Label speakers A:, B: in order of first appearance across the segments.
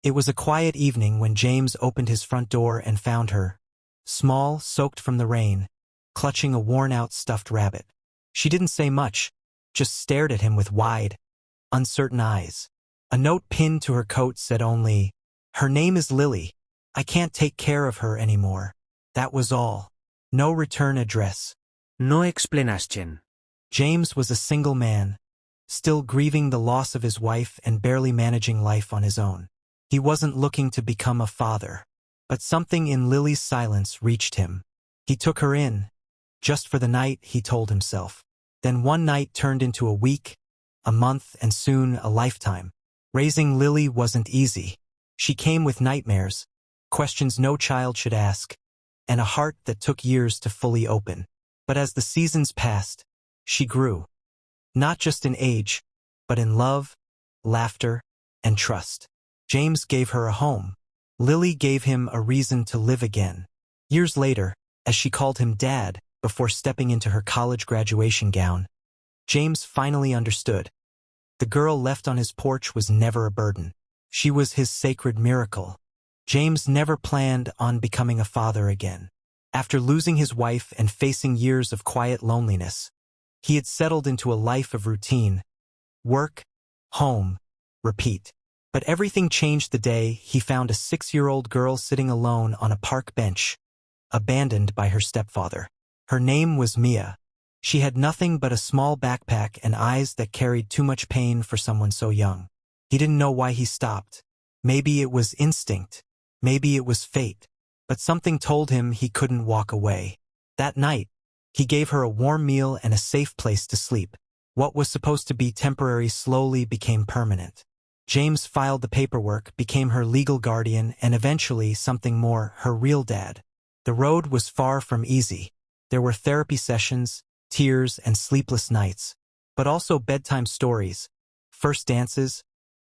A: It was a quiet evening when James opened his front door and found her, small, soaked from the rain, clutching a worn-out stuffed rabbit. She didn't say much, just stared at him with wide, uncertain eyes. A note pinned to her coat said only, "Her name is Lily. I can't take care of her anymore." That was all. No return address.
B: No explanation.
A: James was a single man, still grieving the loss of his wife and barely managing life on his own. He wasn't looking to become a father, but something in Lily's silence reached him. He took her in, just for the night, he told himself. Then one night turned into a week, a month, and soon a lifetime. Raising Lily wasn't easy. She came with nightmares, questions no child should ask, and a heart that took years to fully open. But as the seasons passed, she grew. Not just in age, but in love, laughter, and trust. James gave her a home. Lily gave him a reason to live again. Years later, as she called him Dad before stepping into her college graduation gown, James finally understood. The girl left on his porch was never a burden. She was his sacred miracle. James never planned on becoming a father again. After losing his wife and facing years of quiet loneliness, he had settled into a life of routine. Work, home, repeat. But everything changed the day he found a 6-year-old girl sitting alone on a park bench, abandoned by her stepfather. Her name was Mia. She had nothing but a small backpack and eyes that carried too much pain for someone so young. He didn't know why he stopped. Maybe it was instinct. Maybe it was fate. But something told him he couldn't walk away. That night, he gave her a warm meal and a safe place to sleep. What was supposed to be temporary slowly became permanent. James filed the paperwork, became her legal guardian, and eventually something more, her real dad. The road was far from easy. There were therapy sessions, tears, and sleepless nights, but also bedtime stories, first dances,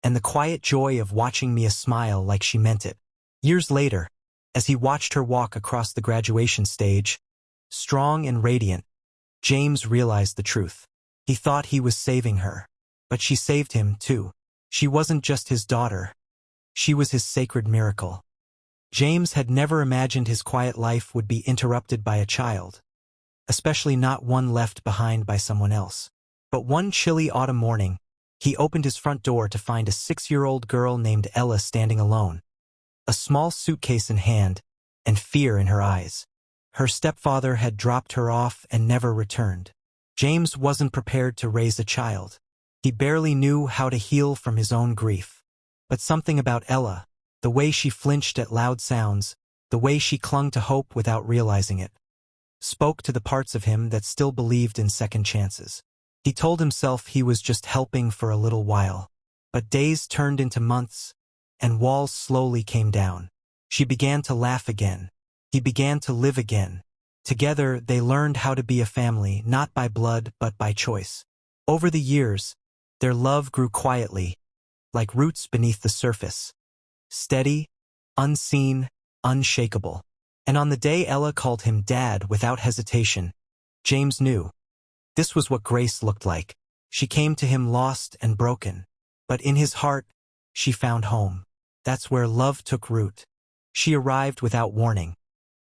A: and the quiet joy of watching Mia smile like she meant it. Years later, as he watched her walk across the graduation stage, strong and radiant, James realized the truth. He thought he was saving her, but she saved him too. She wasn't just his daughter. She was his sacred miracle. James had never imagined his quiet life would be interrupted by a child, especially not one left behind by someone else. But one chilly autumn morning, he opened his front door to find a 6-year-old girl named Ella standing alone, a small suitcase in hand, and fear in her eyes. Her stepfather had dropped her off and never returned. James wasn't prepared to raise a child. He barely knew how to heal from his own grief. But something about Ella, the way she flinched at loud sounds, the way she clung to hope without realizing it, spoke to the parts of him that still believed in second chances. He told himself he was just helping for a little while. But days turned into months, and walls slowly came down. She began to laugh again. He began to live again. Together, they learned how to be a family, not by blood, but by choice. Over the years, their love grew quietly, like roots beneath the surface. Steady, unseen, unshakable. And on the day Ella called him Dad without hesitation, James knew. This was what grace looked like. She came to him lost and broken. But in his heart, she found home. That's where love took root. She arrived without warning.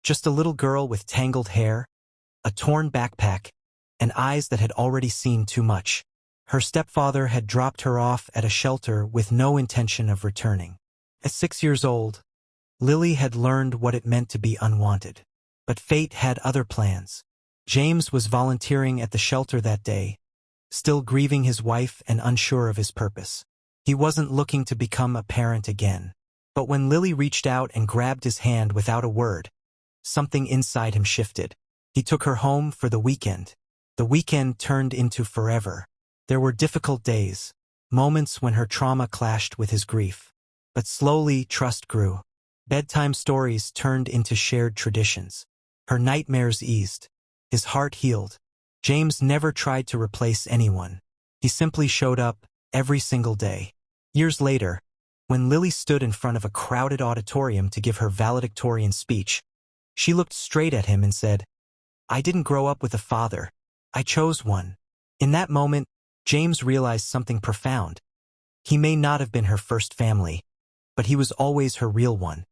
A: Just a little girl with tangled hair, a torn backpack, and eyes that had already seen too much. Her stepfather had dropped her off at a shelter with no intention of returning. At 6 years old, Lily had learned what it meant to be unwanted. But fate had other plans. James was volunteering at the shelter that day, still grieving his wife and unsure of his purpose. He wasn't looking to become a parent again. But when Lily reached out and grabbed his hand without a word, something inside him shifted. He took her home for the weekend. The weekend turned into forever. There were difficult days, moments when her trauma clashed with his grief. But slowly, trust grew. Bedtime stories turned into shared traditions. Her nightmares eased. His heart healed. James never tried to replace anyone. He simply showed up every single day. Years later, when Lily stood in front of a crowded auditorium to give her valedictorian speech, she looked straight at him and said, "I didn't grow up with a father. I chose one." In that moment, James realized something profound. He may not have been her first family, but he was always her real one,